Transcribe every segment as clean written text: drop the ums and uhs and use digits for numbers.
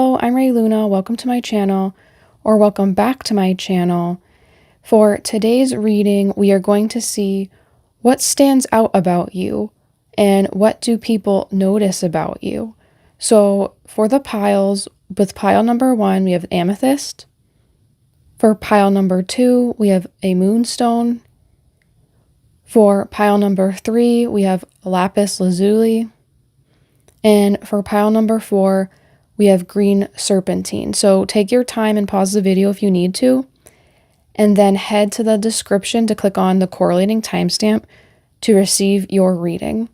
Hello, I'm Ray Luna. Welcome to my channel, or welcome back to my channel. For today's reading, we are going to see what stands out about you and what do people notice about you. So for the piles, with pile number 1, we have Amethyst. For pile number 2, we have a Moonstone. For pile number 3, we have Lapis Lazuli. And for pile number 4, we have green Serpentine. So take your time and pause the video if you need to, and then head to the description to click on the correlating timestamp to receive your reading.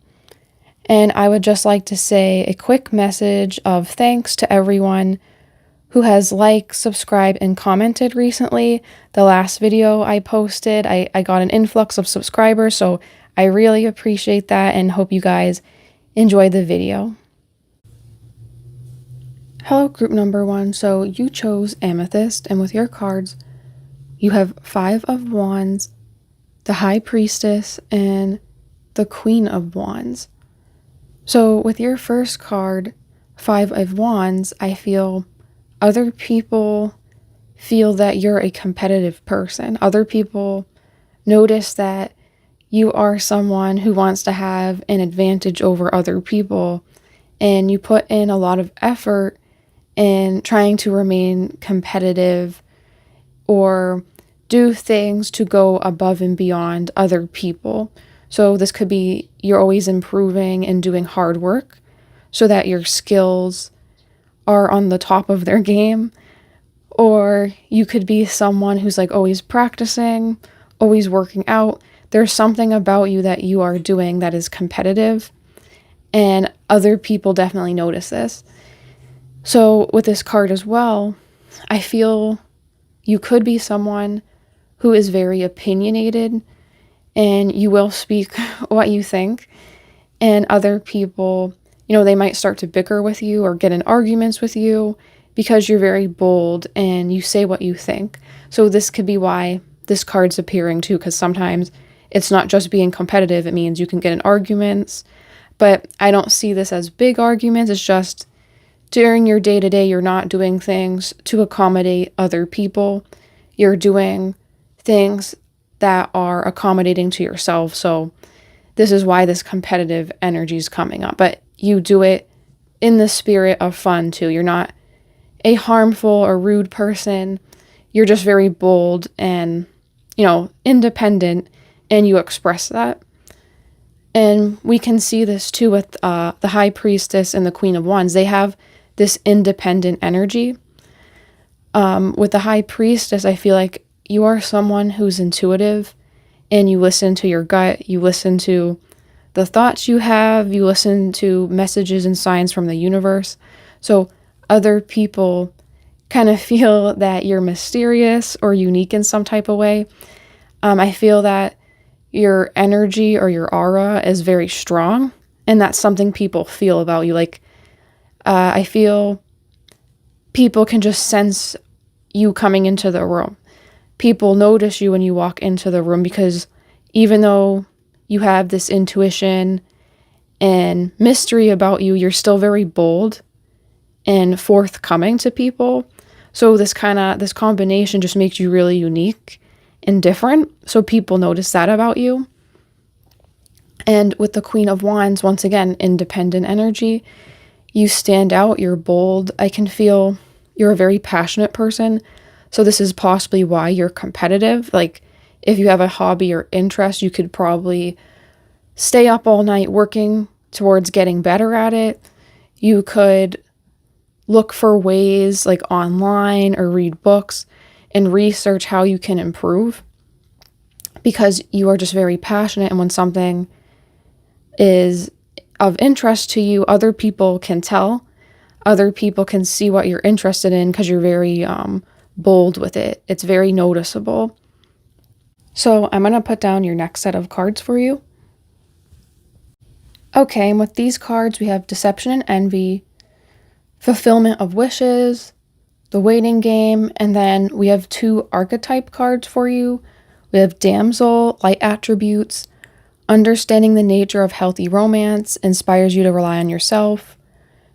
And I would just like to say a quick message of thanks to everyone who has liked, subscribed, and commented recently. The last video I posted, I got an influx of subscribers, so I really appreciate that and hope you guys enjoyed the video. Hello, group number 1. So you chose Amethyst, and with your cards, you have 5 of Wands, the High Priestess, and the Queen of Wands. So with your first card, 5 of Wands, I feel other people feel that you're a competitive person. Other people notice that you are someone who wants to have an advantage over other people, and you put in a lot of effort in trying to remain competitive or do things to go above and beyond other people. So this could be you're always improving and doing hard work so that your skills are on the top of their game. Or you could be someone who's like always practicing, always working out. There's something about you that you are doing that is competitive, and other people definitely notice this. So with this card as well, I feel you could be someone who is very opinionated, and you will speak what you think. And other people, they might start to bicker with you or get in arguments with you because you're very bold and you say what you think. So this could be why this card's appearing too, because sometimes it's not just being competitive. It means you can get in arguments, but I don't see this as big arguments. It's just during your day-to-day, you're not doing things to accommodate other people. You're doing things that are accommodating to yourself. So this is why this competitive energy is coming up. But you do it in the spirit of fun too. You're not a harmful or rude person. You're just very bold and, independent, and you express that. And we can see this too with the High Priestess and the Queen of Wands. They have this independent energy. With the High Priestess, I feel like you are someone who's intuitive and you listen to your gut, you listen to the thoughts you have, you listen to messages and signs from the universe. So other people kind of feel that you're mysterious or unique in some type of way. I feel that your energy or your aura is very strong, and that's something people feel about you. I feel people can just sense you coming into the room. People notice you when you walk into the room because even though you have this intuition and mystery about you, you're still very bold and forthcoming to people. So this combination just makes you really unique and different. So people notice that about you. And with the Queen of Wands, once again, independent energy. You stand out, you're bold. I can feel you're a very passionate person. So this is possibly why you're competitive. Like if you have a hobby or interest, you could probably stay up all night working towards getting better at it. You could look for ways like online or read books and research how you can improve because you are just very passionate. And when something is of interest to you, other people can tell. Other people can see what you're interested in because you're very bold with it. It's very noticeable. So I'm going to put down your next set of cards for you. Okay, and with these cards, we have Deception and Envy, Fulfillment of Wishes, The Waiting Game, and then we have 2 archetype cards for you. We have Damsel, Light Attributes, Understanding the nature of healthy romance inspires you to rely on yourself.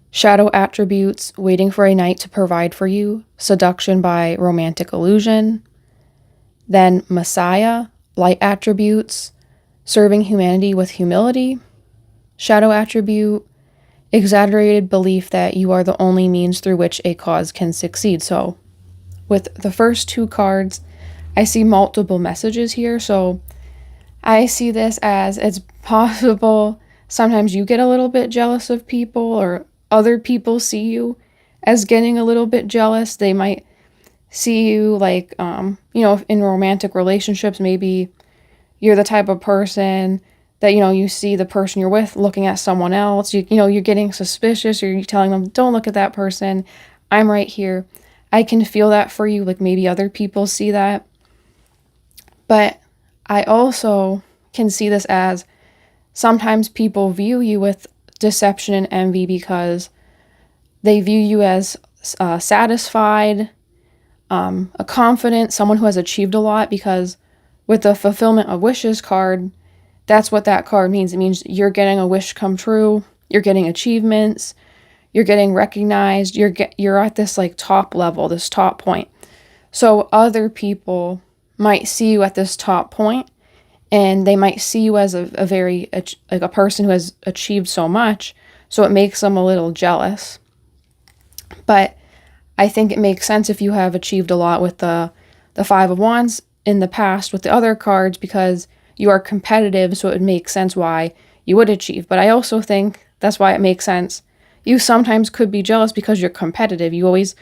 Shadow attributes, waiting for a knight to provide for you, seduction by romantic illusion. Then Messiah, light attributes, serving humanity with humility. Shadow attribute, exaggerated belief that you are the only means through which a cause can succeed. So with the first two cards, I see multiple messages here. So I see this as it's possible sometimes you get a little bit jealous of people, or other people see you as getting a little bit jealous. They might see you like, in romantic relationships, maybe you're the type of person that, you see the person you're with looking at someone else. You're getting suspicious, or you're telling them, don't look at that person. I'm right here. I can feel that for you. Like maybe other people see that. But I also can see this as sometimes people view you with deception and envy because they view you as satisfied, a confident, someone who has achieved a lot, because with the fulfillment of wishes card, that's what that card means. It means you're getting a wish come true, you're getting achievements, you're getting recognized, you're at this like top level, this top point. So other people might see you at this top point, and they might see you as a very, like a person who has achieved so much, so it makes them a little jealous. But I think it makes sense if you have achieved a lot with the Five of Wands in the past with the other cards, because you are competitive, so it would make sense why you would achieve. But I also think that's why it makes sense. You sometimes could be jealous because you're competitive. You're always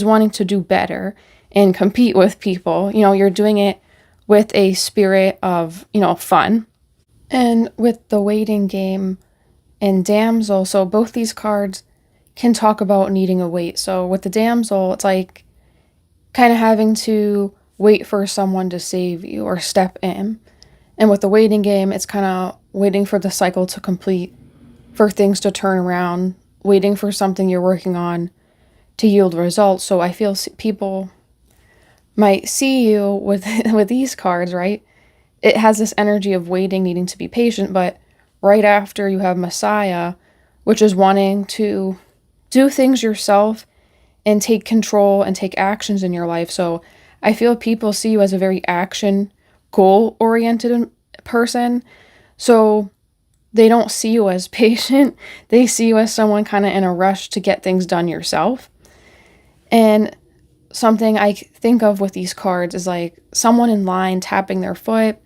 wanting to do better and compete with people. You're doing it with a spirit of, fun. And with the waiting game and damsel, so both these cards can talk about needing a wait. So with the damsel, it's like kind of having to wait for someone to save you or step in. And with the waiting game, it's kind of waiting for the cycle to complete, for things to turn around, waiting for something you're working on to yield results. So I feel people might see you with these cards, right? It has this energy of waiting, needing to be patient, but right after you have Messiah, which is wanting to do things yourself and take control and take actions in your life. So I feel people see you as a very action, goal-oriented person. So they don't see you as patient. They see you as someone kind of in a rush to get things done yourself. And something I think of with these cards is like someone in line tapping their foot.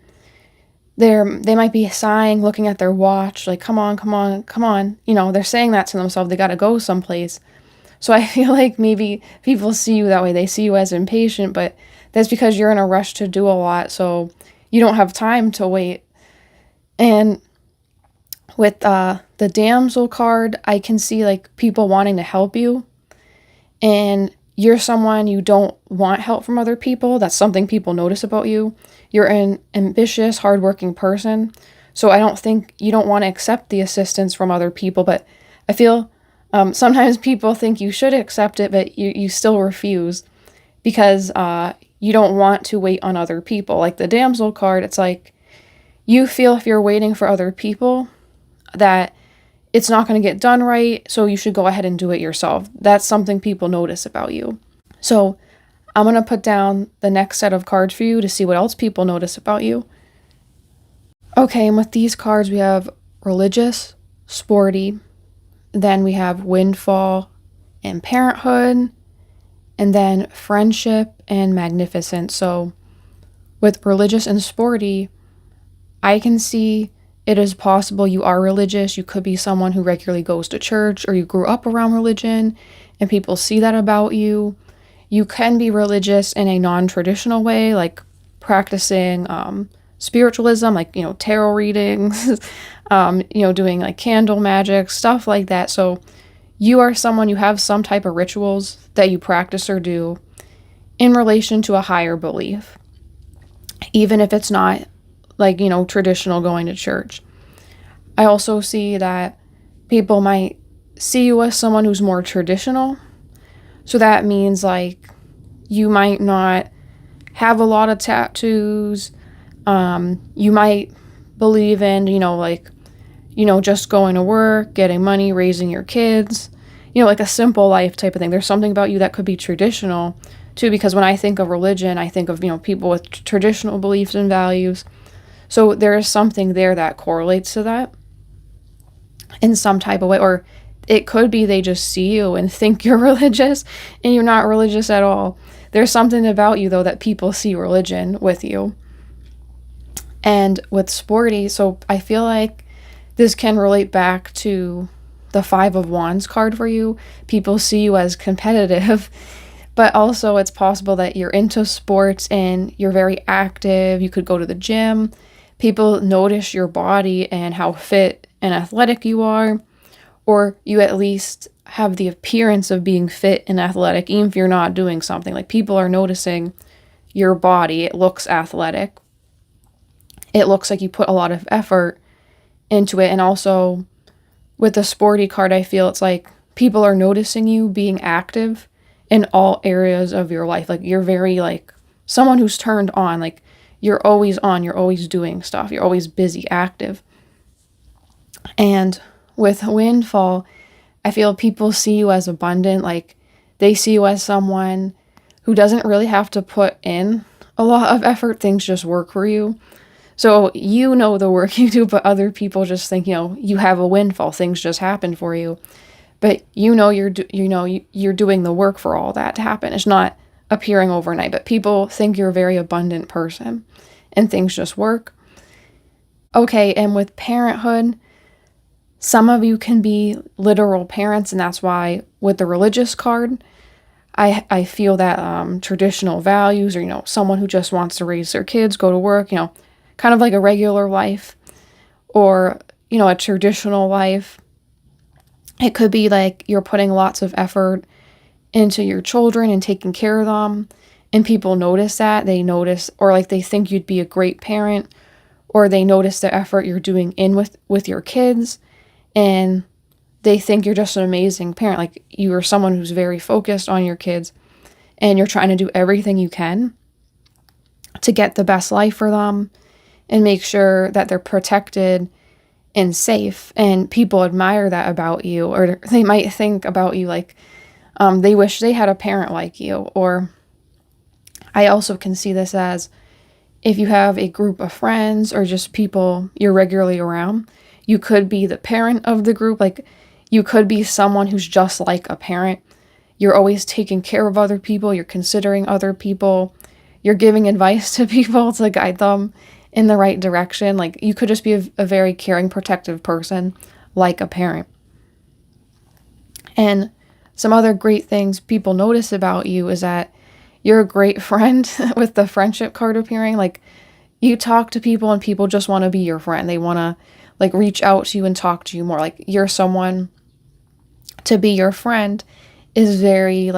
They might be sighing, looking at their watch, like, come on, come on, come on. They're saying that to themselves. They got to go someplace. So I feel like maybe people see you that way. They see you as impatient, but that's because you're in a rush to do a lot. So you don't have time to wait. And with the damsel card, I can see like people wanting to help you. And you're someone, you don't want help from other people. That's something people notice about you. You're an ambitious, hardworking person. So I don't think you don't want to accept the assistance from other people. But I feel sometimes people think you should accept it, but you still refuse because you don't want to wait on other people. Like the damsel card, it's like you feel if you're waiting for other people that it's not going to get done right, so you should go ahead and do it yourself. That's something people notice about you. So I'm going to put down the next set of cards for you to see what else people notice about you. Okay, and with these cards, we have religious, sporty, then we have windfall and parenthood, and then friendship and magnificent. So with religious and sporty, I can see it is possible you are religious. You could be someone who regularly goes to church, or you grew up around religion and people see that about you. You can be religious in a non-traditional way, like practicing spiritualism, like, tarot readings, doing like candle magic, stuff like that. So you are someone, you have some type of rituals that you practice or do in relation to a higher belief, even if it's not like, traditional going to church. I also see that people might see you as someone who's more traditional. So that means like you might not have a lot of tattoos. You might believe in, just going to work, getting money, raising your kids. like a simple life type of thing. There's something about you that could be traditional too, because when I think of religion, I think of, people with traditional beliefs and values. So there is something there that correlates to that in some type of way. Or it could be they just see you and think you're religious and you're not religious at all. There's something about you, though, that people see religion with you. And with sporty, so I feel like this can relate back to the Five of Wands card for you. People see you as competitive, but also it's possible that you're into sports and you're very active. You could go to the gym. People notice your body and how fit and athletic you are, or you at least have the appearance of being fit and athletic, even if you're not doing something. Like, people are noticing your body. It looks athletic. It looks like you put a lot of effort into it. And also with the sporty card, I feel it's like people are noticing you being active in all areas of your life. Like, you're very, like, someone who's turned on. Like, you're always on. You're always doing stuff. You're always busy, active. And with windfall, I feel people see you as abundant. Like, they see you as someone who doesn't really have to put in a lot of effort. Things just work for you. So you know the work you do, but other people just think, you have a windfall. Things just happen for you. But you're doing the work for all that to happen. It's not appearing overnight, but people think you're a very abundant person and things just work. Okay, and with parenthood, some of you can be literal parents, and that's why with the religious card, I feel that traditional values, or, someone who just wants to raise their kids, go to work, kind of like a regular life, or, a traditional life. It could be like you're putting lots of effort into your children and taking care of them, and people notice that. They notice, or like they think you'd be a great parent, or they notice the effort you're doing in with your kids, and they think you're just an amazing parent. Like, you are someone who's very focused on your kids, and you're trying to do everything you can to get the best life for them and make sure that they're protected and safe. And people admire that about you, or they might think about you like they wish they had a parent like you. Or I also can see this as if you have a group of friends or just people you're regularly around, you could be the parent of the group. Like, you could be someone who's just like a parent. You're always taking care of other people. You're considering other people. You're giving advice to people to guide them in the right direction. Like, you could just be a very caring, protective person, like a parent. And some other great things people notice about you is that you're a great friend with the friendship card appearing. Like, you talk to people and people just want to be your friend. They want to reach out to you and talk to you more. Like, you're someone to be your friend is very,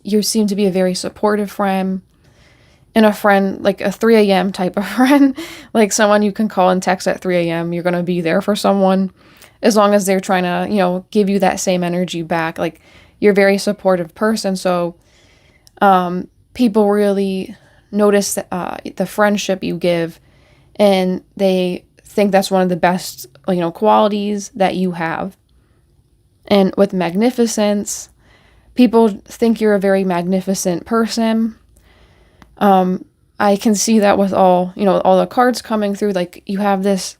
you seem to be a very supportive friend, and a friend, like a 3 a.m. type of friend, like someone you can call and text at 3 a.m. You're going to be there for someone as long as they're trying to, give you that same energy back. Like, you're a very supportive person. So people really notice the friendship you give, and they think that's one of the best, qualities that you have. And with magnificence, people think you're a very magnificent person. I can see that with all the cards coming through. Like, you have this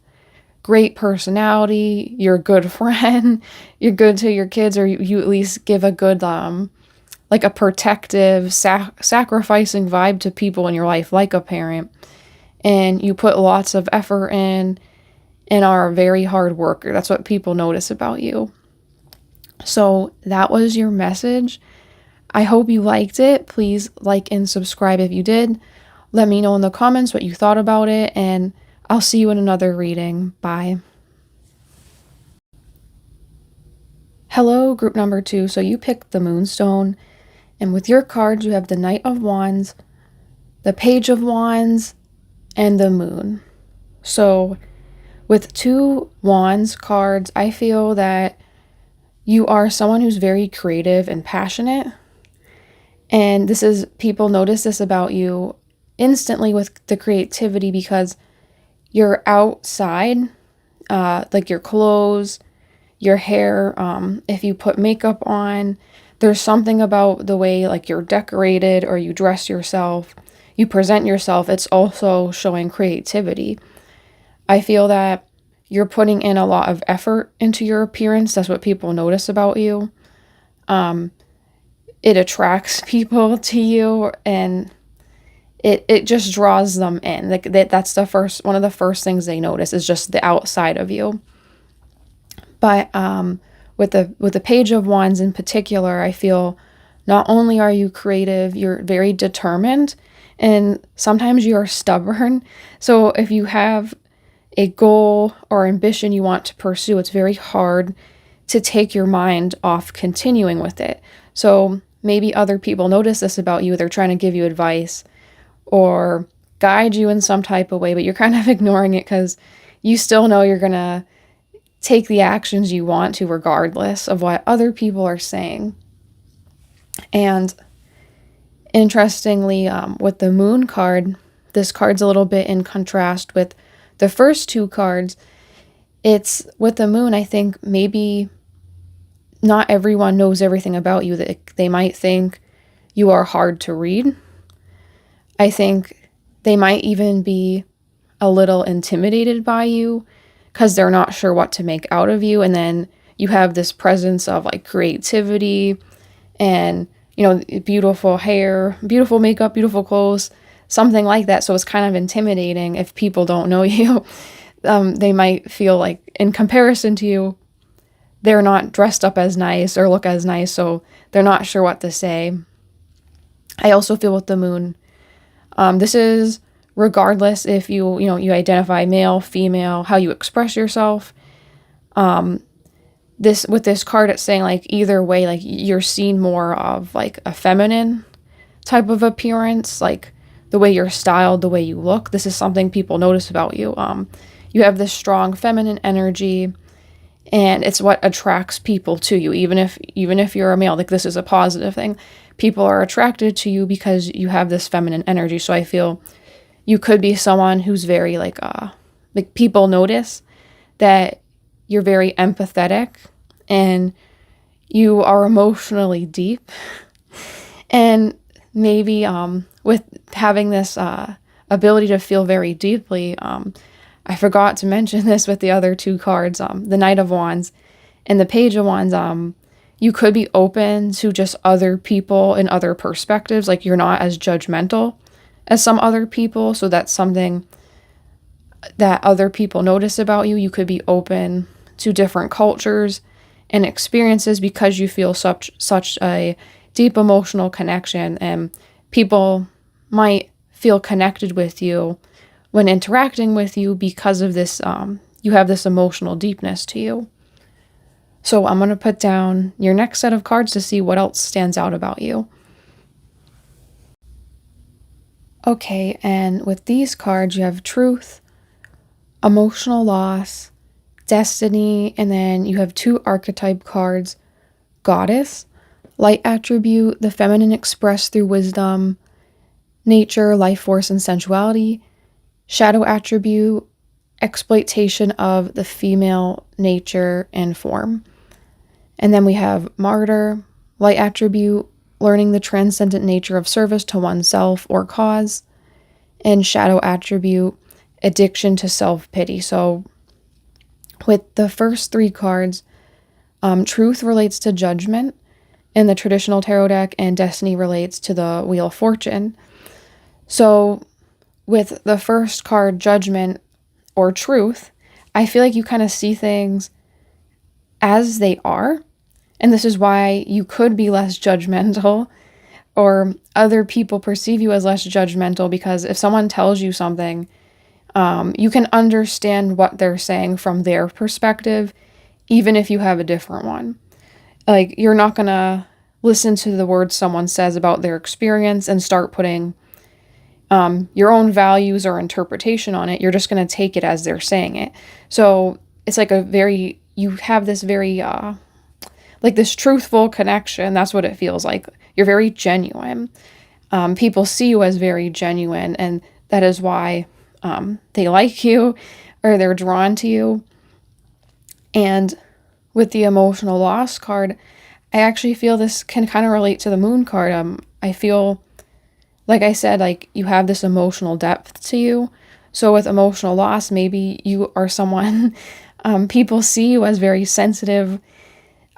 great personality, you're a good friend, you're good to your kids, or you at least give a good, like a protective, sacrificing vibe to people in your life, like a parent. And you put lots of effort in and are a very hard worker. That's what people notice about you. So that was your message. I hope you liked it. Please like and subscribe if you did. Let me know in the comments what you thought about it, and I'll see you in another reading. Bye. Hello, group number 2. So you picked the Moonstone, and with your cards, you have the Knight of Wands, the Page of Wands, and the Moon. So with 2 Wands cards, I feel that you are someone who's very creative and passionate. And people notice this about you instantly with the creativity, because you're outside, like your clothes, your hair, if you put makeup on, there's something about the way like you're decorated or you dress yourself, you present yourself, it's also showing creativity. I feel that you're putting in a lot of effort into your appearance. That's what people notice about you. It attracts people to you, and it just draws them in. Like that's one of the first things they notice is just the outside of you. But with the Page of Wands in particular, I feel not only are you creative, you're very determined, and sometimes you're stubborn. So if you have a goal or ambition you want to pursue, it's very hard to take your mind off continuing with it. So maybe other people notice this about you. They're trying to give you advice or guide you in some type of way, but you're kind of ignoring it because you still know you're going to take the actions you want to regardless of what other people are saying. And interestingly, with the Moon card, this card's a little bit in contrast with the first two cards. It's with the Moon, I think maybe not everyone knows everything about you. That they might think you are hard to read. I think they might even be a little intimidated by you because they're not sure what to make out of you. And then you have this presence of like creativity and, beautiful hair, beautiful makeup, beautiful clothes, something like that. So it's kind of intimidating if people don't know you. They might feel like in comparison to you, they're not dressed up as nice or look as nice. So they're not sure what to say. I also feel with the Moon, this is regardless if you identify male, female, how you express yourself. With this card, it's saying like either way, like you're seen more of like a feminine type of appearance, like the way you're styled, the way you look. This is something people notice about you. You have this strong feminine energy, and it's what attracts people to you. Even if you're a male, like this is a positive thing. People are attracted to you because you have this feminine energy. So I feel you could be someone who's very like people notice that you're very empathetic and you are emotionally deep. And maybe with having this ability to feel very deeply, I forgot to mention this with the other two cards, the Knight of Wands and the Page of Wands. You could be open to just other people and other perspectives. Like you're not as judgmental as some other people. So that's something that other people notice about you. You could be open to different cultures and experiences because you feel such a deep emotional connection, and people might feel connected with you when interacting with you because of this. You have this emotional deepness to you. So I'm going to put down your next set of cards to see what else stands out about you. Okay, and with these cards, you have truth, emotional loss, destiny, and then you have two archetype cards, goddess, light attribute, the feminine expressed through wisdom, nature, life force, and sensuality, shadow attribute, exploitation of the female nature and form. And then we have martyr, light attribute, learning the transcendent nature of service to oneself or cause, and shadow attribute, addiction to self-pity. So with the first three cards, truth relates to judgment in the traditional tarot deck, and destiny relates to the Wheel of Fortune. So with the first card, judgment or truth, I feel like you kind of see things as they are. And this is why you could be less judgmental, or other people perceive you as less judgmental, because if someone tells you something, you can understand what they're saying from their perspective, even if you have a different one. Like, you're not going to listen to the words someone says about their experience and start putting your own values or interpretation on it. You're just going to take it as they're saying it. So it's like you have this very, like this truthful connection. That's what it feels like. You're very genuine. People see you as very genuine, and that is why they like you, or they're drawn to you. And with the emotional loss card, I actually feel this can kind of relate to the moon card. I feel, like I said, like you have this emotional depth to you. So with emotional loss, maybe you are someone, people see you as very sensitive.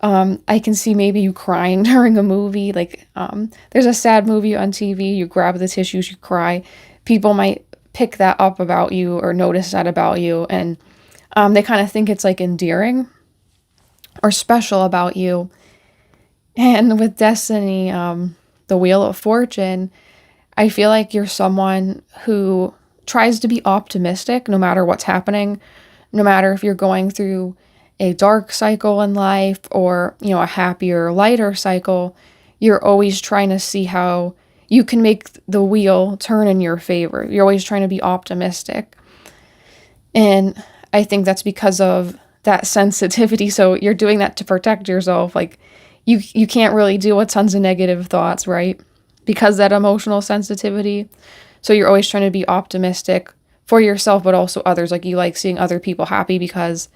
I can see maybe you crying during a movie. Like, there's a sad movie on TV, you grab the tissues, you cry. People might pick that up about you or notice that about you. And they kind of think it's like endearing or special about you. And with Destiny, the Wheel of Fortune, I feel like you're someone who tries to be optimistic no matter what's happening, no matter if you're going through a dark cycle in life or, a happier, lighter cycle. You're always trying to see how you can make the wheel turn in your favor. You're always trying to be optimistic. And I think that's because of that sensitivity. So you're doing that to protect yourself. Like, you can't really deal with tons of negative thoughts, right? Because that emotional sensitivity. So you're always trying to be optimistic for yourself, but also others. Like, you like seeing other people happy because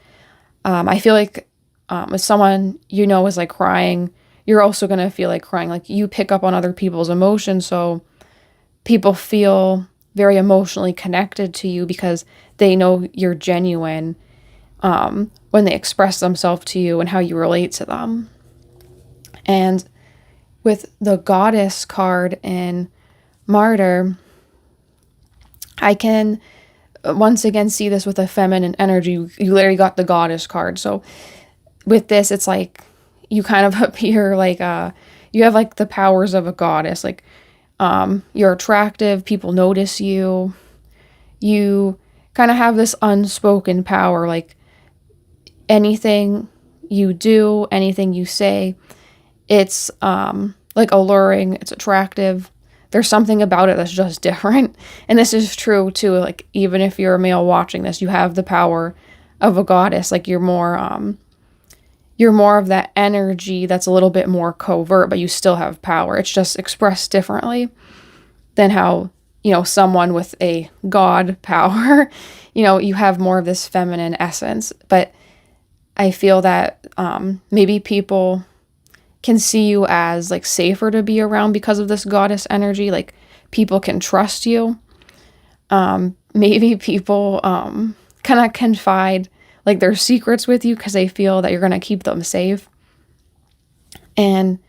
I feel like if someone is like crying, you're also going to feel like crying. Like, you pick up on other people's emotions. So people feel very emotionally connected to you because they know you're genuine when they express themselves to you and how you relate to them. And with the Goddess card in Martyr, I can once again see this with a feminine energy. You literally got the Goddess card. So with this, it's like you kind of appear like you have like the powers of a goddess. Like, you're attractive, people notice you. You kind of have this unspoken power. Like, anything you do, anything you say, it's like alluring, it's attractive. There's something about it that's just different. And this is true too. Like, even if you're a male watching this, you have the power of a goddess. Like, you're more of that energy that's a little bit more covert, but you still have power. It's just expressed differently than how, someone with a god power, you have more of this feminine essence. But I feel that maybe people can see you as like safer to be around because of this goddess energy. Like, people can trust you. Maybe people kind of confide like their secrets with you because they feel that you're going to keep them safe. And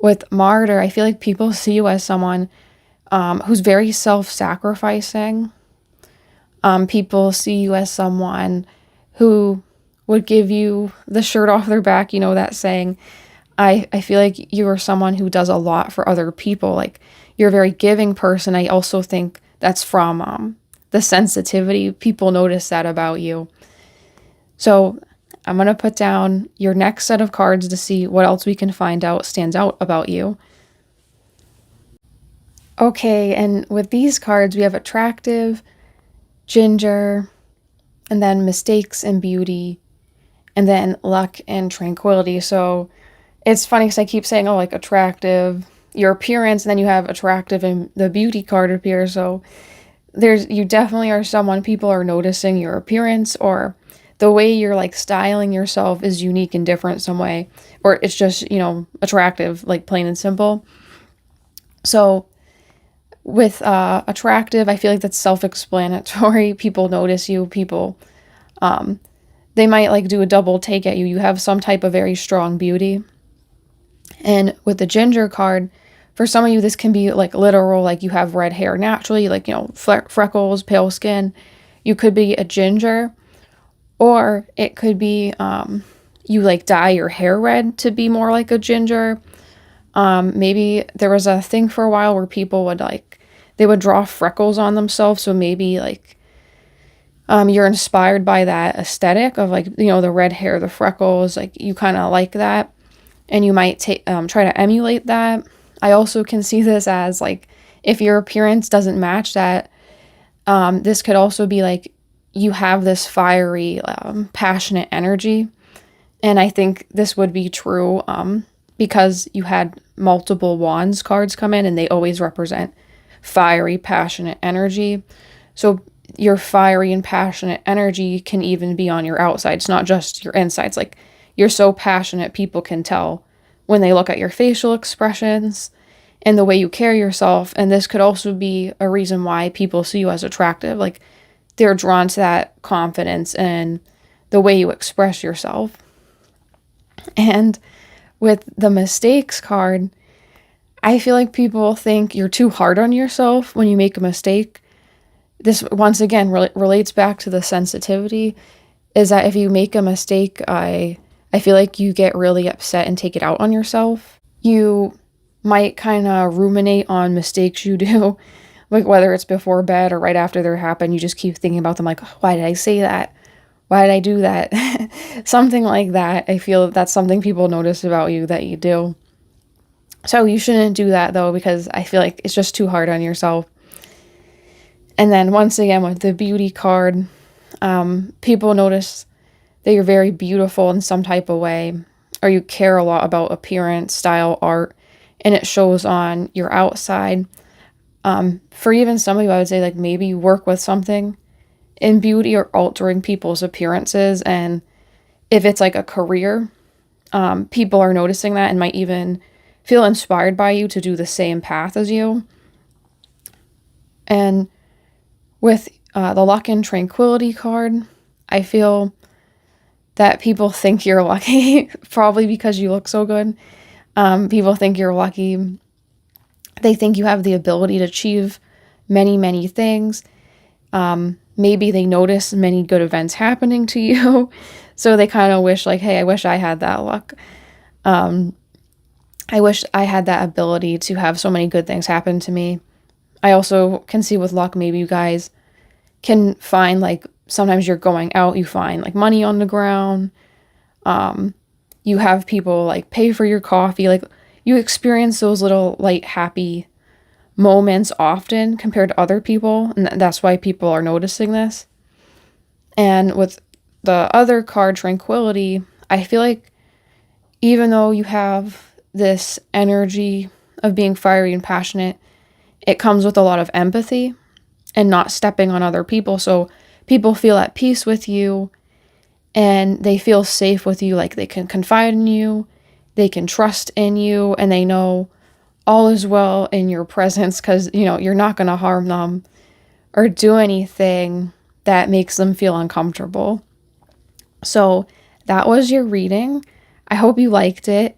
with Martyr, I feel like people see you as someone who's very self-sacrificing. People see you as someone who would give you the shirt off their back, that saying. I feel like you are someone who does a lot for other people. Like, you're a very giving person. I also think that's from the sensitivity. People notice that about you. So I'm going to put down your next set of cards to see what else we can find out stands out about you. Okay, and with these cards, we have attractive, ginger, and then mistakes and beauty, and then luck and tranquility. So it's funny because I keep saying, like attractive, your appearance, and then you have attractive and the beauty card appears. So you definitely are someone people are noticing your appearance, or the way you're like styling yourself is unique and different some way, or it's just, attractive, like plain and simple. So with attractive, I feel like that's self-explanatory. People notice you. People, they might like do a double take at you. You have some type of very strong beauty. And with the ginger card, for some of you, this can be like literal, like you have red hair naturally, like, freckles, pale skin. You could be a ginger, or it could be you like dye your hair red to be more like a ginger. Maybe there was a thing for a while where people would they would draw freckles on themselves. So maybe like you're inspired by that aesthetic of like, the red hair, the freckles, like you kind of like that. And you might try to emulate that. I also can see this as like, if your appearance doesn't match that, this could also be like, you have this fiery, passionate energy. And I think this would be true because you had multiple wands cards come in and they always represent fiery, passionate energy. So your fiery and passionate energy can even be on your outside. It's not just your insides. Like, you're so passionate, people can tell when they look at your facial expressions and the way you carry yourself. And this could also be a reason why people see you as attractive. Like, they're drawn to that confidence and the way you express yourself. And with the mistakes card, I feel like people think you're too hard on yourself when you make a mistake. This, once again, relates back to the sensitivity, is that if you make a mistake, I feel like you get really upset and take it out on yourself. You might kind of ruminate on mistakes you do, like whether it's before bed or right after they happen. You just keep thinking about them, like, why did I say that? Why did I do that? Something like that. I feel that's something people notice about you that you do. So you shouldn't do that, though, because I feel like it's just too hard on yourself. And then once again, with the beauty card, people notice that you're very beautiful in some type of way, or you care a lot about appearance, style, art, and it shows on your outside. For even some of you, I would say, like, maybe you work with something in beauty or altering people's appearances, and if it's like a career, people are noticing that and might even feel inspired by you to do the same path as you. And with the luck and tranquility card, I feel that people think you're lucky, probably because you look so good. People think you're lucky. They think you have the ability to achieve many, many things. Maybe they notice many good events happening to you. So they kind of wish, like, hey, I wish I had that luck. I wish I had that ability to have so many good things happen to me. I also can see with luck, maybe you guys can find, like, sometimes you're going out, you find like money on the ground. You have people like pay for your coffee. Like, you experience those little light, happy moments often compared to other people. And that's why people are noticing this. And with the other card, tranquility, I feel like even though you have this energy of being fiery and passionate, it comes with a lot of empathy and not stepping on other people. So people feel at peace with you and they feel safe with you. Like, they can confide in you, they can trust in you, and they know all is well in your presence because, you know, you're not going to harm them or do anything that makes them feel uncomfortable. So that was your reading. I hope you liked it.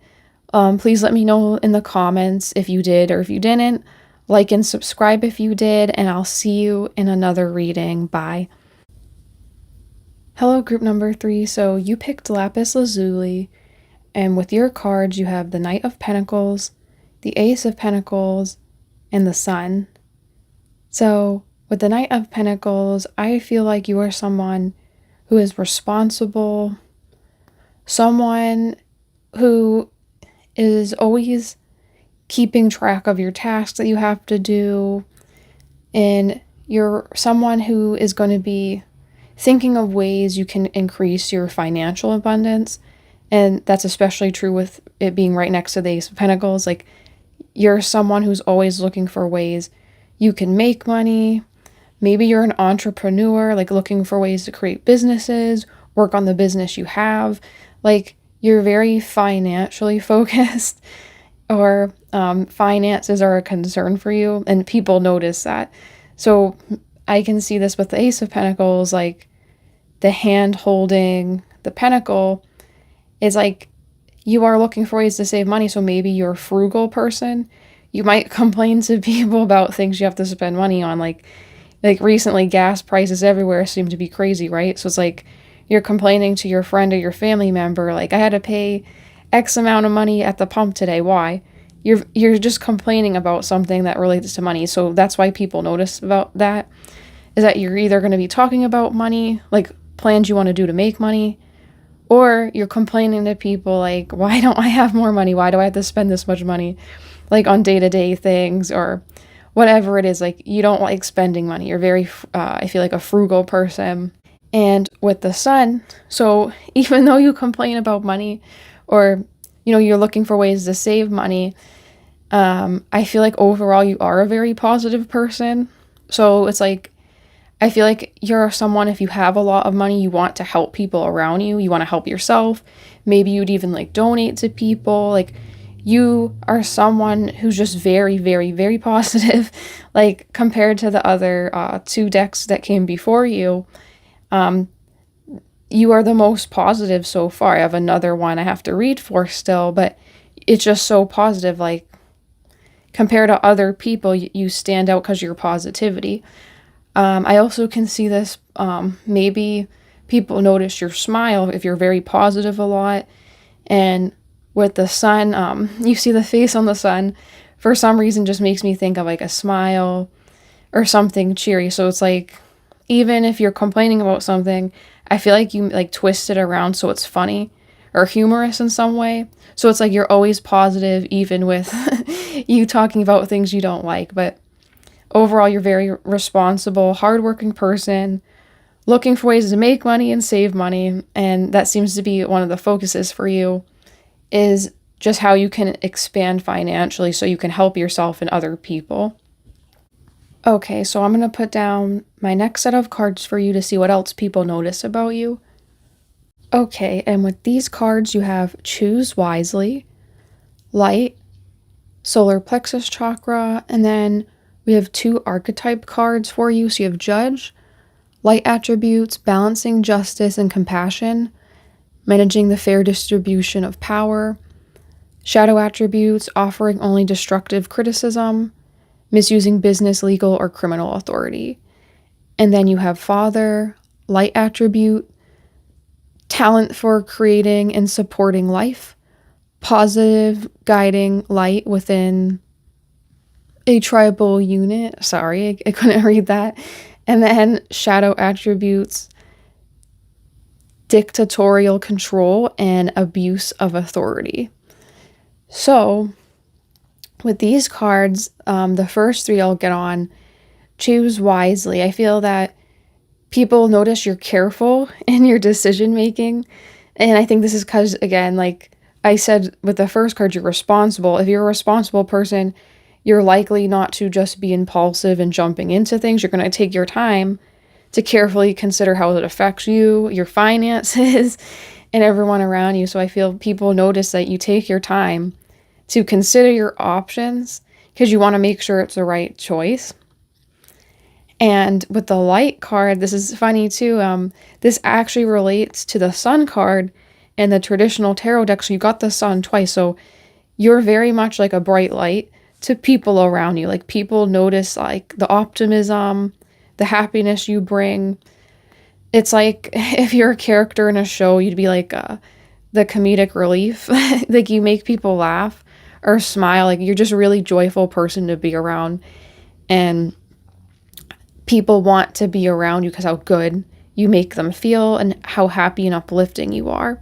Please let me know in the comments if you did or if you didn't. Like and subscribe if you did, and I'll see you in another reading. Bye. Hello, group number 3. So you picked Lapis Lazuli, and with your cards, you have the Knight of Pentacles, the Ace of Pentacles, and the Sun. So with the Knight of Pentacles, I feel like you are someone who is responsible, someone who is always keeping track of your tasks that you have to do, and you're someone who is going to be thinking of ways you can increase your financial abundance. And that's especially true with it being right next to the Ace of Pentacles. Like, you're someone who's always looking for ways you can make money. Maybe you're an entrepreneur, like looking for ways to create businesses, work on the business you have. Like, you're very financially focused, or finances are a concern for you, and people notice that. So I can see this with the Ace of Pentacles, like the hand holding the pentacle is like you are looking for ways to save money. So maybe you're a frugal person. You might complain to people about things you have to spend money on. Like recently, gas prices everywhere seem to be crazy, right? So it's like you're complaining to your friend or your family member, like, I had to pay X amount of money at the pump today. Why? You're just complaining about something that relates to money. So that's why people notice about that, is that you're either going to be talking about money, like plans you want to do to make money, or you're complaining to people like, why don't I have more money? Why do I have to spend this much money, like on day-to-day things or whatever it is? Like, you don't like spending money. You're very, I feel like, a frugal person. And with the Sun, so even though you complain about money, or, you know, you're looking for ways to save money, I feel like overall you are a very positive person. So it's like, I feel like you're someone, if you have a lot of money, you want to help people around you. You want to help yourself. Maybe you'd even like donate to people. Like you are someone who's just very, very, very positive. Like compared to the other two decks that came before you, you are the most positive so far. I have another one I have to read for still, but it's just so positive. Like compared to other people, you stand out because of your positivity. I also can see this, maybe people notice your smile if you're very positive a lot. And with the sun, you see the face on the sun, for some reason just makes me think of like a smile or something cheery. So it's like, even if you're complaining about something, I feel like you like twist it around so it's funny or humorous in some way. So it's like you're always positive, even with you talking about things you don't like. But overall, you're very responsible, hardworking person, looking for ways to make money and save money. And that seems to be one of the focuses for you, is just how you can expand financially so you can help yourself and other people. Okay, so I'm going to put down my next set of cards for you to see what else people notice about you. Okay, and with these cards, you have Choose Wisely, Light, Solar Plexus Chakra, and then we have 2 archetype cards for you. So you have Judge, Light Attributes, Balancing Justice and Compassion, Managing the Fair Distribution of Power, Shadow Attributes, Offering Only Destructive Criticism, Misusing Business, Legal, or Criminal Authority. And then you have Father, Light Attribute, Talent for Creating and Supporting Life, Positive Guiding Light within a tribal unit. Sorry, I couldn't read that. And then Shadow Attributes, Dictatorial Control and Abuse of Authority. So with these cards, the first 3 I'll get on. Choose Wisely. I feel that people notice you're careful in your decision making. And I think this is because, again, like I said with the first card, you're responsible. If you're a responsible person, you're likely not to just be impulsive and jumping into things. You're going to take your time to carefully consider how it affects you, your finances, and everyone around you. So I feel people notice that you take your time to consider your options because you want to make sure it's the right choice. And with the Light card, this is funny too. This actually relates to the Sun card in the traditional tarot deck. So you got the Sun twice. So you're very much like a bright light to people around you. Like people notice like the optimism, the happiness you bring. It's like if you're a character in a show, you'd be like the comedic relief. Like you make people laugh or smile. Like you're just a really joyful person to be around. And people want to be around you because how good you make them feel and how happy and uplifting you are.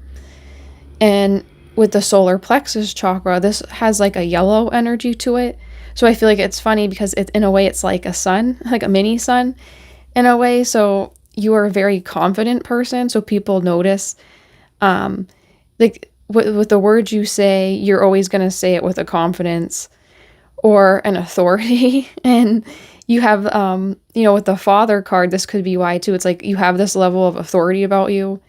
And with the solar plexus chakra, this has like a yellow energy to it. So I feel like it's funny because in a way it's like a sun, like a mini sun in a way. So you are a very confident person. So people notice, like with the words you say, you're always going to say it with a confidence or an authority. And you have, with the Father card, this could be why too. It's like you have this level of authority about you.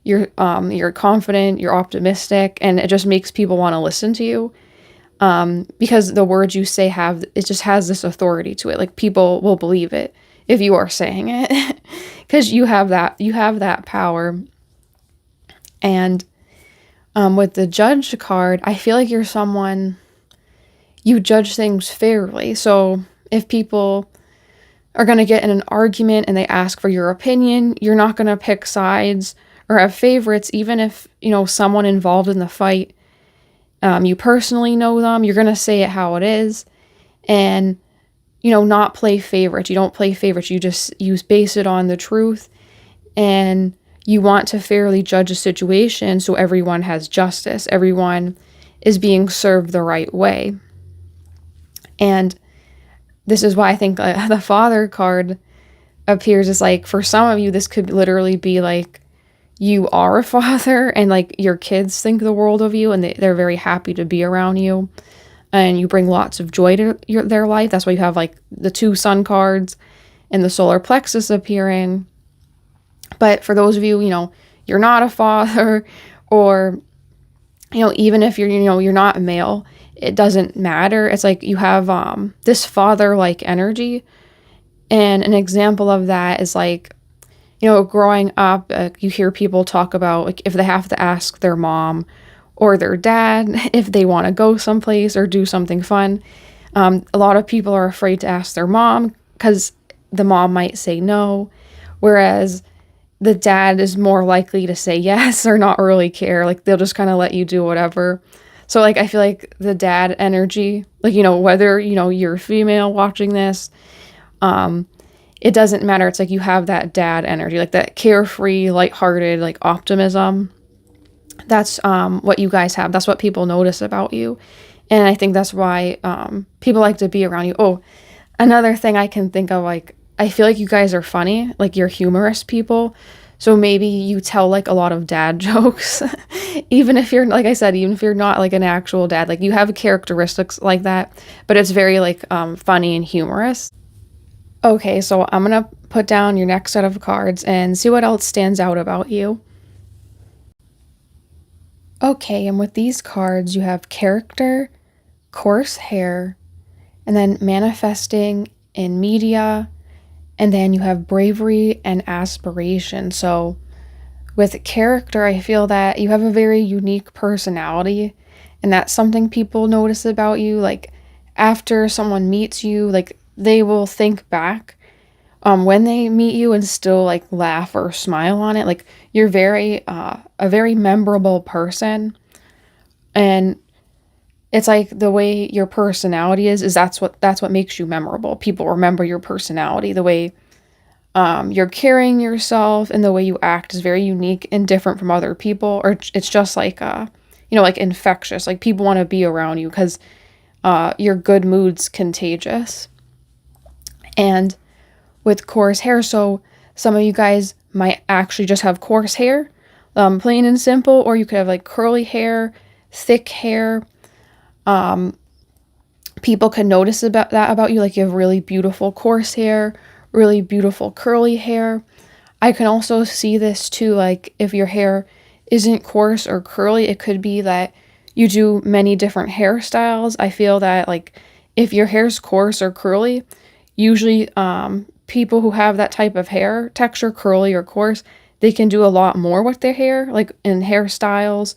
You're confident, you're optimistic, and it just makes people want to listen to you. Because the words you say it just has this authority to it. Like people will believe it if you are saying it, because you have that power. And with the Judge card, I feel like you're someone, you judge things fairly. So if people are going to get in an argument and they ask for your opinion, you're not going to pick sides or have favorites, even if, someone involved in the fight, you personally know them, you're going to say it how it is and, not play favorites. You don't play favorites. You base it on the truth, and you want to fairly judge a situation so everyone has justice. Everyone is being served the right way. And this is why I think the Father card appears as like, for some of you, this could literally be like, you are a father and like your kids think the world of you and they're very happy to be around you and you bring lots of joy to their life. That's why you have like the 2 sun cards and the solar plexus appearing. But for those of you, you're not a father, or, even if you're not male, it doesn't matter. It's like you have this father-like energy. And an example of that is like, growing up, you hear people talk about like if they have to ask their mom or their dad if they want to go someplace or do something fun. A lot of people are afraid to ask their mom because the mom might say no, whereas the dad is more likely to say yes or not really care. Like they'll just kind of let you do whatever. So like I feel like the dad energy, like whether you're female watching this, it doesn't matter. It's like you have that dad energy, like that carefree, lighthearted, like optimism. That's what you guys have. That's what people notice about you. And I think that's why people like to be around you. Oh, another thing I can think of, like, I feel like you guys are funny, like you're humorous people. So maybe you tell like a lot of dad jokes, even if you're, like I said, even if you're not like an actual dad, like you have characteristics like that, but it's very like funny and humorous. Okay, so I'm going to put down your next set of cards and see what else stands out about you. Okay, and with these cards, you have character, coarse hair, and then manifesting in media, and then you have bravery and aspiration. So with character, I feel that you have a very unique personality, and that's something people notice about you. Like after someone meets you, like they will think back when they meet you and still like laugh or smile on it. Like you're a very memorable person, and it's like the way your personality is that's what makes you memorable. People remember your personality, the way you're carrying yourself and the way you act is very unique and different from other people. Or it's just like like infectious. Like people want to be around you because your good mood's contagious. And with coarse hair, so some of you guys might actually just have coarse hair, plain and simple, or you could have like curly hair, thick hair. People can notice about you, like you have really beautiful coarse hair, really beautiful curly hair. I can also see this too, like if your hair isn't coarse or curly, it could be that you do many different hairstyles. I feel that like if your hair's coarse or curly, usually people who have that type of hair texture, curly or coarse, they can do a lot more with their hair, like in hairstyles.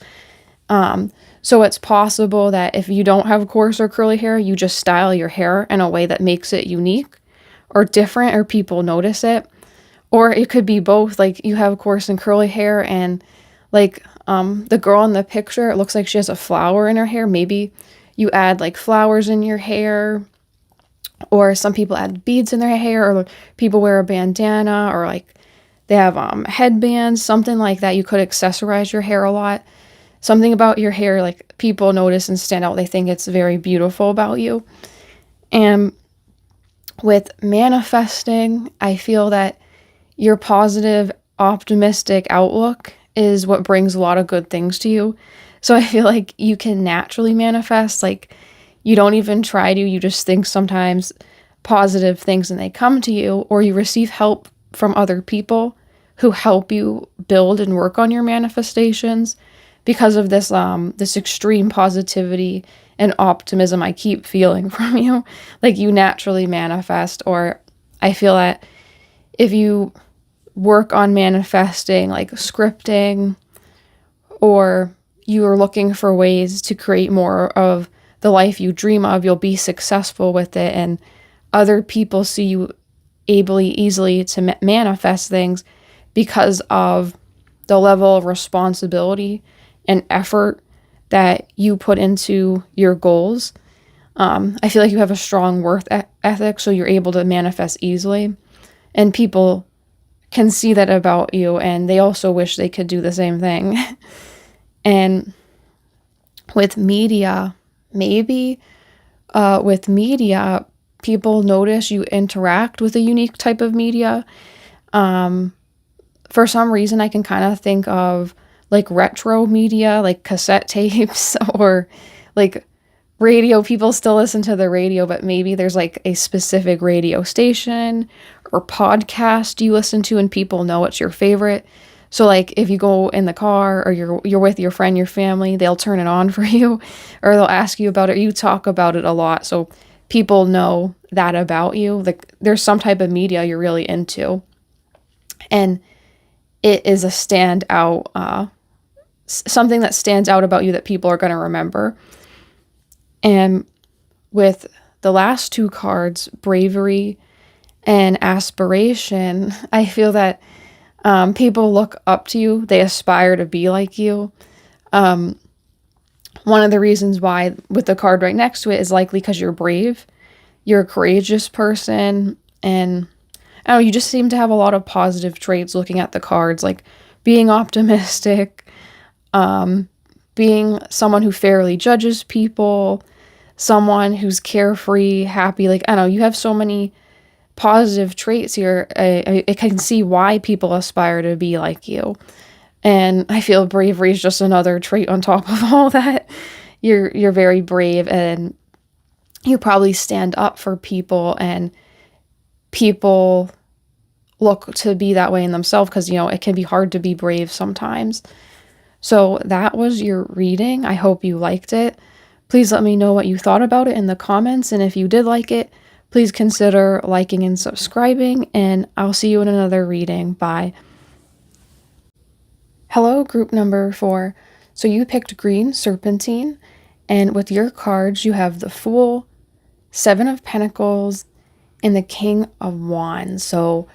So it's possible that if you don't have coarse or curly hair, you just style your hair in a way that makes it unique or different, or people notice it. Or it could be both, like you have coarse and curly hair, and like the girl in the picture, it looks like she has a flower in her hair. Maybe you add like flowers in your hair, or some people add beads in their hair, or people wear a bandana, or like they have headbands, something like that. You could accessorize your hair a lot. Something about your hair, like people notice and stand out. They think it's very beautiful about you. And with manifesting, I feel that your positive, optimistic outlook is what brings a lot of good things to you. So I feel like you can naturally manifest. Like you don't even try to, you just think sometimes positive things and they come to you, or you receive help from other people who help you build and work on your manifestations because of this this extreme positivity and optimism I keep feeling from you. Like you naturally manifest. Or I feel that if you work on manifesting, like scripting, or you are looking for ways to create more of the life you dream of, you'll be successful with it, and other people see you easily to manifest things because of the level of responsibility and effort that you put into your goals. I feel like you have a strong worth ethic, so you're able to manifest easily, and people can see that about you, and they also wish they could do the same thing. And with media, maybe with media, people notice you interact with a unique type of media. For some reason, I can kind of think of like retro media, like cassette tapes, or like radio. People still listen to the radio, but maybe there's like a specific radio station or podcast you listen to and people know it's your favorite. So like if you go in the car or you're with your friend, your family, they'll turn it on for you or they'll ask you about it. You talk about it a lot. So people know that about you. Like there's some type of media you're really into. And it is a standout, something that stands out about you that people are going to remember. And with the last two cards, bravery and aspiration, I feel that people look up to you. They aspire to be like you. One of the reasons why with the card right next to it is likely because you're brave. You're a courageous person. And I don't know, you just seem to have a lot of positive traits looking at the cards, like being optimistic, being someone who fairly judges people, someone who's carefree, happy. Like, I don't know, you have so many positive traits here. I can see why people aspire to be like you. And I feel bravery is just another trait on top of all that. You're very brave and you probably stand up for people, and people look to be that way in themselves because, you know, it can be hard to be brave sometimes. So that was your reading. I hope you liked it. Please let me know what you thought about it in the comments. And if you did like it, please consider liking and subscribing. And I'll see you in another reading. Bye. Hello, group number 4. So you picked green Serpentine. And with your cards, you have the Fool, 7 of Pentacles, and the King of Wands. So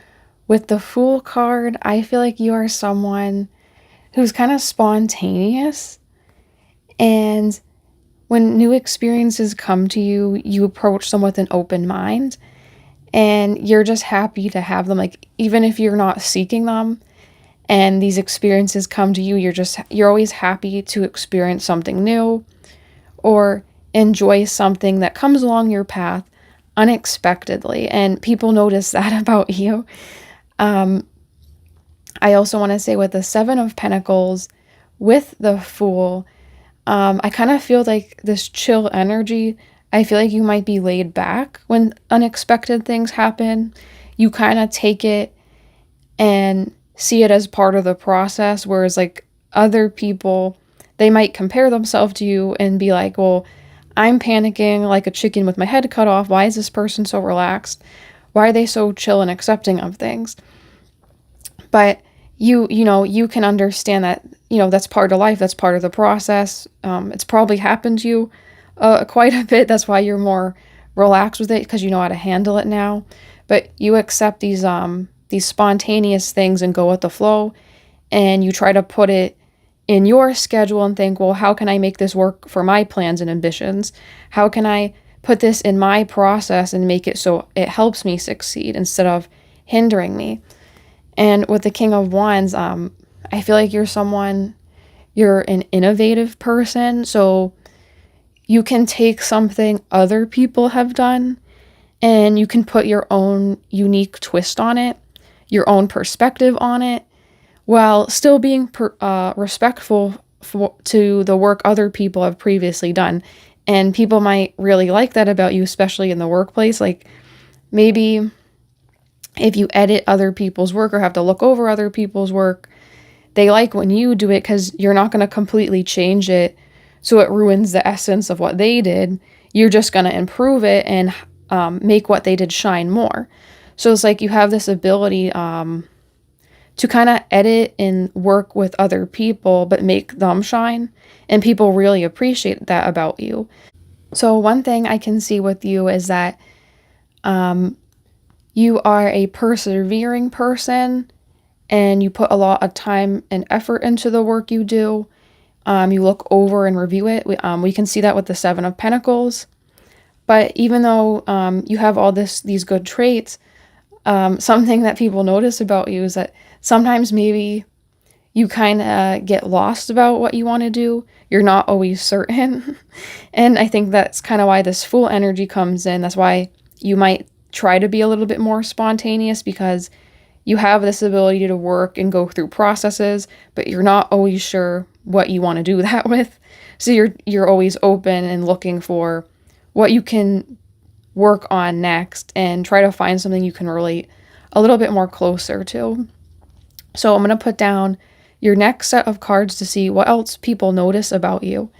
with the Fool card, I feel like you are someone who's kind of spontaneous, and when new experiences come to you, you approach them with an open mind, and you're just happy to have them. Like, even if you're not seeking them and these experiences come to you, you're always happy to experience something new or enjoy something that comes along your path unexpectedly, and people notice that about you. I also want to say with the 7 of Pentacles, with the Fool, I kind of feel like this chill energy. I feel like you might be laid back when unexpected things happen. You kind of take it and see it as part of the process, whereas like other people, they might compare themselves to you and be like, well, I'm panicking like a chicken with my head cut off. Why is this person so relaxed? Why are they so chill and accepting of things? But you know, you can understand that, you know, that's part of life. That's part of the process. It's probably happened to you quite a bit. That's why you're more relaxed with it, because you know how to handle it now. But you accept these spontaneous things and go with the flow, and you try to put it in your schedule and think, well, how can I make this work for my plans and ambitions? How can I put this in my process and make it so it helps me succeed instead of hindering me? And with the King of Wands, I feel like you're an innovative person. So you can take something other people have done and you can put your own unique twist on it, your own perspective on it, while still being respectful to the work other people have previously done. And people might really like that about you, especially in the workplace. Like maybe if you edit other people's work or have to look over other people's work, they like when you do it because you're not going to completely change it so it ruins the essence of what they did. You're just going to improve it and make what they did shine more. So it's like you have this ability to kind of edit and work with other people but make them shine, and people really appreciate that about you. So one thing I can see with you is that you are a persevering person, and you put a lot of time and effort into the work you do. You look over and review it. We can see that with the 7 of Pentacles. But even though you have all these good traits, something that people notice about you is that sometimes maybe you kind of get lost about what you want to do. You're not always certain. And I think that's kind of why this Fool energy comes in. That's why you might try to be a little bit more spontaneous, because you have this ability to work and go through processes, but you're not always sure what you want to do that with. So you're always open and looking for what you can work on next and try to find something you can relate a little bit more closer to. So I'm going to put down your next set of cards to see what else people notice about you.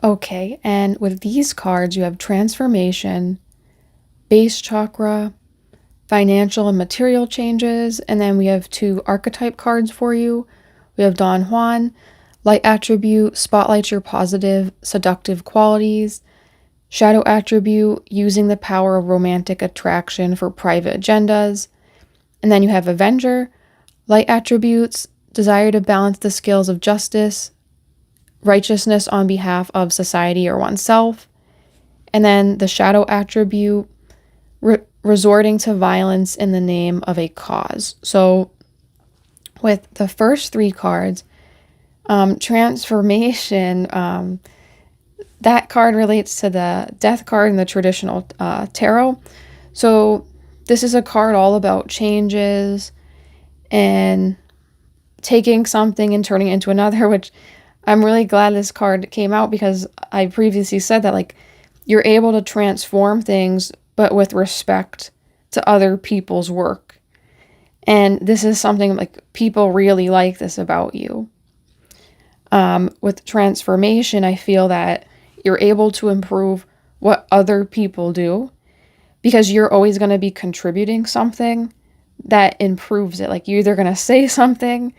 Okay, and with these cards, you have transformation, base chakra, financial and material changes, and then we have 2 archetype cards for you. We have Don Juan, light attribute, spotlights your positive, seductive qualities. Shadow attribute, using the power of romantic attraction for private agendas. And then you have Avenger, light attributes, desire to balance the scales of justice, righteousness on behalf of society or oneself. And then the shadow attribute, resorting to violence in the name of a cause. So with the first 3 cards, transformation, that card relates to the death card in the traditional tarot. So this is a card all about changes and taking something and turning it into another, which I'm really glad this card came out, because I previously said that, like, you're able to transform things, but with respect to other people's work. And this is something, like, people really like this about you. With transformation, I feel that you're able to improve what other people do, because you're always going to be contributing something that improves it. Like, you're either going to say something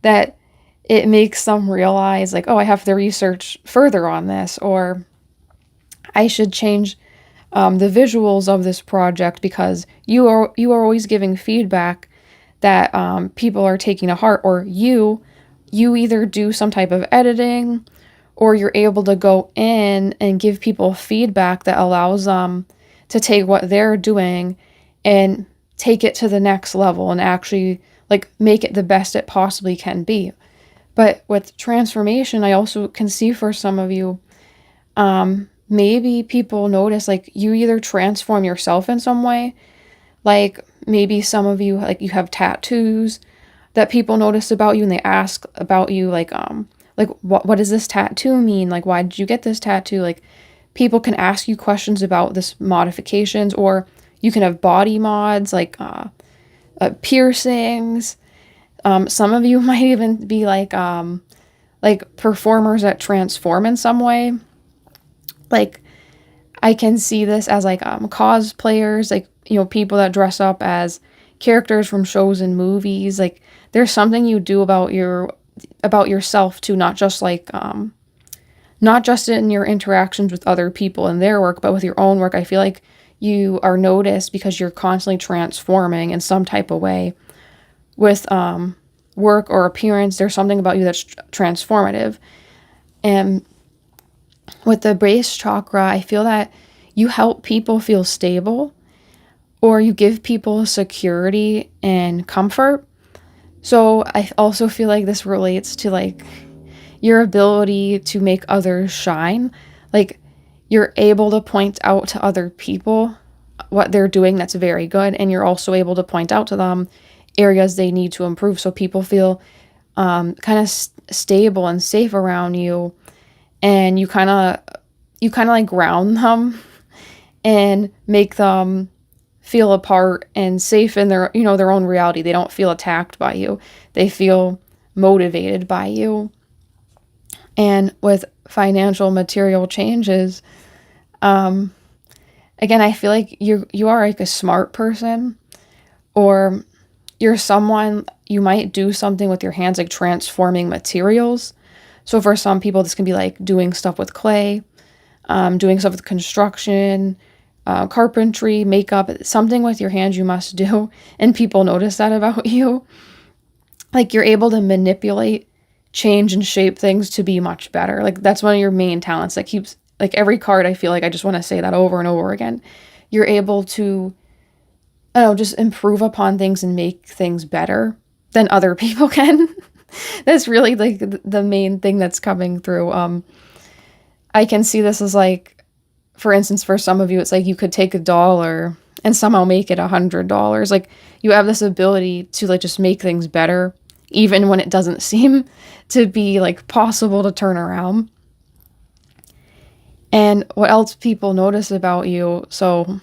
that it makes them realize, like, oh, I have to research further on this, or I should change the visuals of this project, because you are always giving feedback that people are taking to heart, or you either do some type of editing, or you're able to go in and give people feedback that allows them to take what they're doing and take it to the next level and actually, like, make it the best it possibly can be. But with transformation, I also can see for some of you, maybe people notice, like, you either transform yourself in some way, like maybe some of you, like, you have tattoos that people notice about you, and they ask about you, like what does this tattoo mean? Like, why did you get this tattoo? Like, people can ask you questions about this modifications, or you can have body mods, like piercings. Some of you might even be like performers that transform in some way. Like, I can see this as like cosplayers, like, you know, people that dress up as characters from shows and movies. Like, there's something you do about yourself too, not just in your interactions with other people and their work, but with your own work. I feel like you are noticed because you're constantly transforming in some type of way with work or appearance. There's something about you that's transformative. And with the base chakra, I feel that you help people feel stable, or you give people security and comfort. So I also feel like this relates to, like, your ability to make others shine. Like, you're able to point out to other people what they're doing that's very good, and you're also able to point out to them areas they need to improve, so people feel kind of stable and safe around you, and you kind of like ground them and make them feel apart and safe in their, you know, their own reality. They don't feel attacked by you. They feel motivated by you. And with financial material changes, again, I feel like you are like a smart person, or you're someone, you might do something with your hands, like transforming materials. So for some people, this can be like doing stuff with clay, doing stuff with construction, carpentry, makeup, something with your hands you must do. And people notice that about you. Like, you're able to manipulate, change, and shape things to be much better. Like, that's one of your main talents that keeps, like, every card, I feel like I just want to say that over and over again. You're able to, I don't know, just improve upon things and make things better than other people can. That's really, like, the main thing that's coming through. I can see this as, like, for instance, for some of you, it's like you could take $1 and somehow make it $100. Like, you have this ability to, like, just make things better, even when it doesn't seem to be, like, possible to turn around. And what else people notice about you? So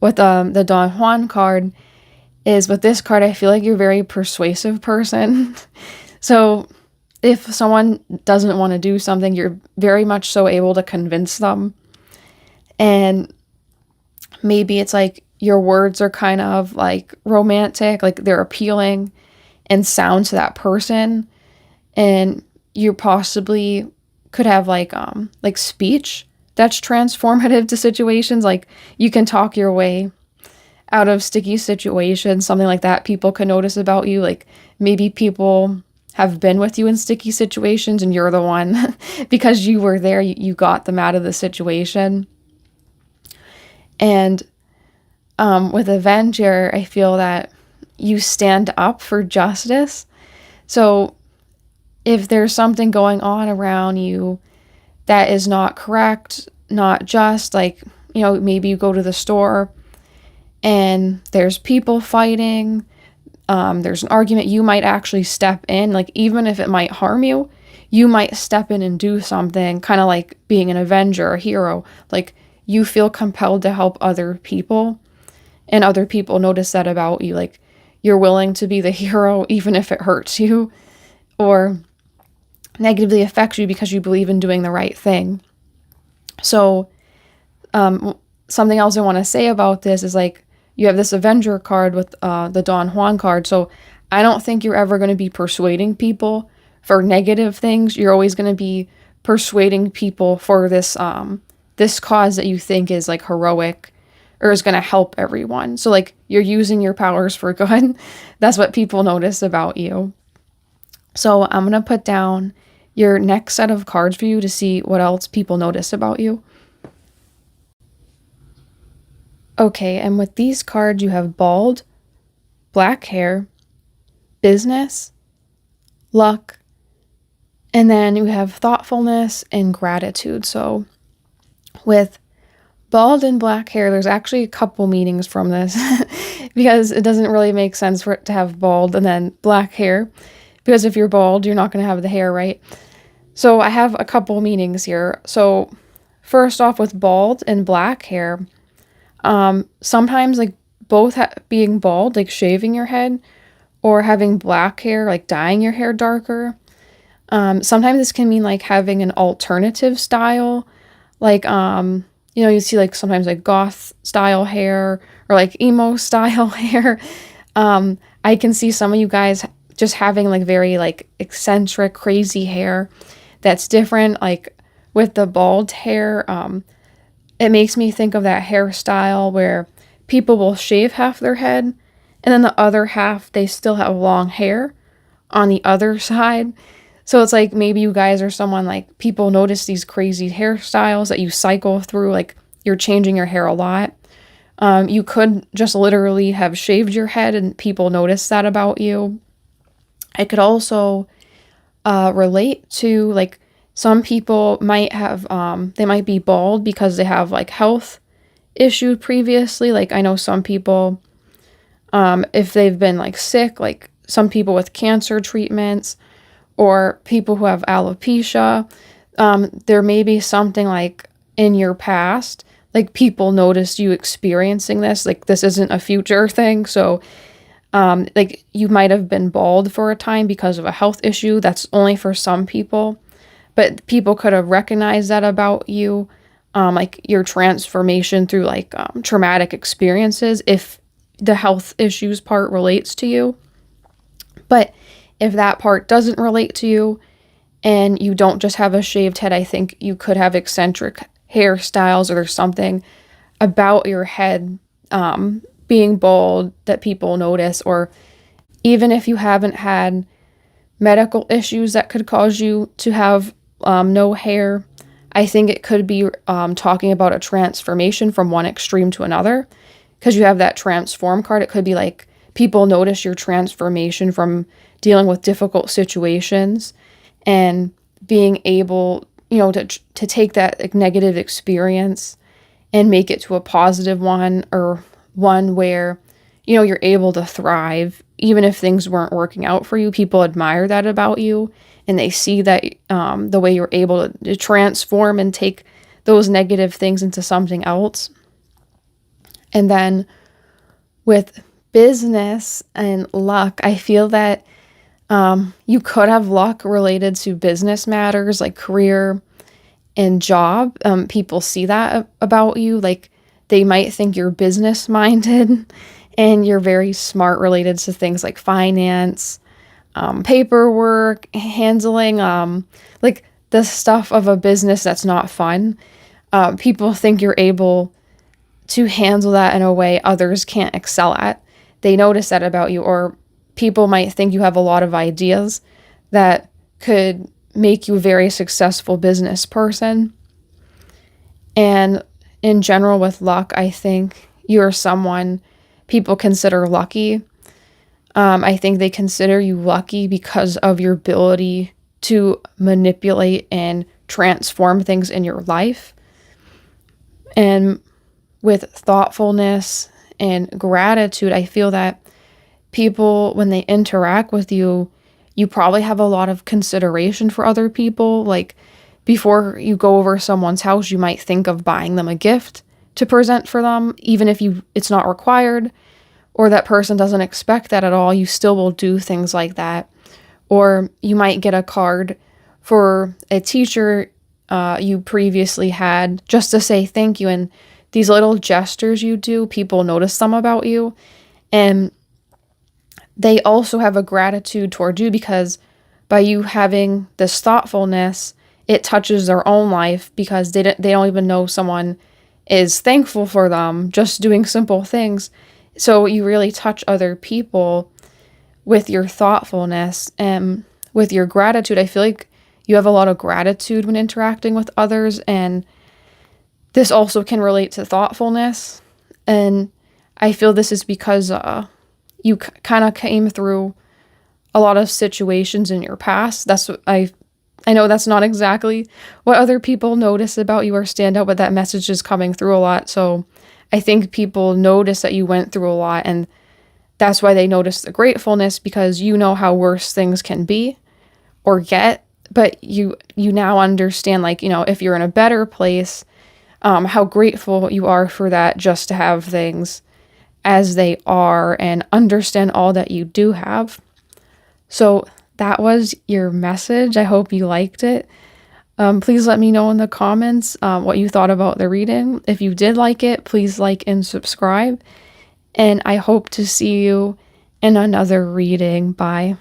with the Don Juan card is with this card, I feel like you're a very persuasive person. So if someone doesn't want to do something, you're very much so able to convince them. And maybe it's like your words are kind of like romantic, like they're appealing and sound to that person. And you possibly could have like speech that's transformative to situations. Like you can talk your way out of sticky situations, something like that people can notice about you. Like maybe people have been with you in sticky situations and you're the one because you were there, you got them out of the situation. And with Avenger, I feel that you stand up for justice. So if there's something going on around you that is not correct, not just, like, you know, maybe you go to the store and there's people fighting, there's an argument, you might actually step in, like even if it might harm you, you might step in and do something, kind of like being an Avenger, a hero. Like you feel compelled to help other people, and other people notice that about you. Like you're willing to be the hero even if it hurts you or negatively affects you because you believe in doing the right thing. So something else I want to say about this is, like, you have this Avenger card with the Don Juan card. So I don't think you're ever going to be persuading people for negative things. You're always going to be persuading people for this this cause that you think is like heroic or is going to help everyone. So like you're using your powers for good. That's what people notice about you. So I'm going to put down your next set of cards for you to see what else people notice about you. Okay, and with these cards, you have bald, black hair, business, luck, and then you have thoughtfulness and gratitude. So with bald and black hair, there's actually a couple meanings from this because it doesn't really make sense for it to have bald and then black hair, because if you're bald, you're not going to have the hair, right? So I have a couple meanings here. So first off, with bald and black hair, sometimes like both being bald, like shaving your head, or having black hair, like dyeing your hair darker. Sometimes this can mean like having an alternative style, like, you know, you see like sometimes like goth style hair or like emo style hair. I can see some of you guys just having like very like eccentric, crazy hair that's different. Like with the bald hair, it makes me think of that hairstyle where people will shave half their head and then the other half, they still have long hair on the other side. So it's like maybe you guys are someone, like, people notice these crazy hairstyles that you cycle through, like you're changing your hair a lot. You could just literally have shaved your head and people notice that about you. I could also relate to, like, some people might have, they might be bald because they have like health issues previously. Like I know some people, if they've been like sick, like some people with cancer treatments or people who have alopecia, there may be something like in your past, like people noticed you experiencing this, like this isn't a future thing. So like you might have been bald for a time because of a health issue. That's only for some people. But people could have recognized that about you, like your transformation through like traumatic experiences, if the health issues part relates to you. But if that part doesn't relate to you and you don't just have a shaved head, I think you could have eccentric hairstyles, or there's something about your head being bald that people notice. Or even if you haven't had medical issues that could cause you to have no hair, I think it could be talking about a transformation from one extreme to another, because you have that transform card. It could be like people notice your transformation from dealing with difficult situations and being able, you know, to take that like negative experience and make it to a positive one, or one where, you know, you're able to thrive even if things weren't working out for you. People admire that about you, and they see that the way you're able to transform and take those negative things into something else. And then with business and luck, I feel that you could have luck related to business matters like career and job. People see that about you. Like they might think you're business minded and you're very smart related to things like finance, paperwork, handling, like the stuff of a business that's not fun. People think you're able to handle that in a way others can't excel at. They notice that about you, or people might think you have a lot of ideas that could make you a very successful business person. And in general, with luck, I think you're someone people consider lucky. I think they consider you lucky because of your ability to manipulate and transform things in your life. And with thoughtfulness and gratitude, I feel that people, when they interact with you, you probably have a lot of consideration for other people. Like before you go over someone's house, you might think of buying them a gift to present for them, even if it's not required, or that person doesn't expect that at all. You still will do things like that. Or you might get a card for a teacher you previously had just to say thank you. And these little gestures you do, people notice them about you. And they also have a gratitude toward you because by you having this thoughtfulness, it touches their own life because they don't even know someone is thankful for them, just doing simple things. So you really touch other people with your thoughtfulness and with your gratitude. I feel like you have a lot of gratitude when interacting with others, and this also can relate to thoughtfulness. And I feel this is because you kind of came through a lot of situations in your past. That's what I know that's not exactly what other people notice about you or stand out, but that message is coming through a lot. So I think people notice that you went through a lot, and that's why they notice the gratefulness, because you know how worse things can be or get, but you now understand, like, you know, if you're in a better place, how grateful you are for that, just to have things as they are and understand all that you do have. So that was your message. I hope you liked it. Please let me know in the comments what you thought about the reading. If you did like it, please like and subscribe. And I hope to see you in another reading. Bye.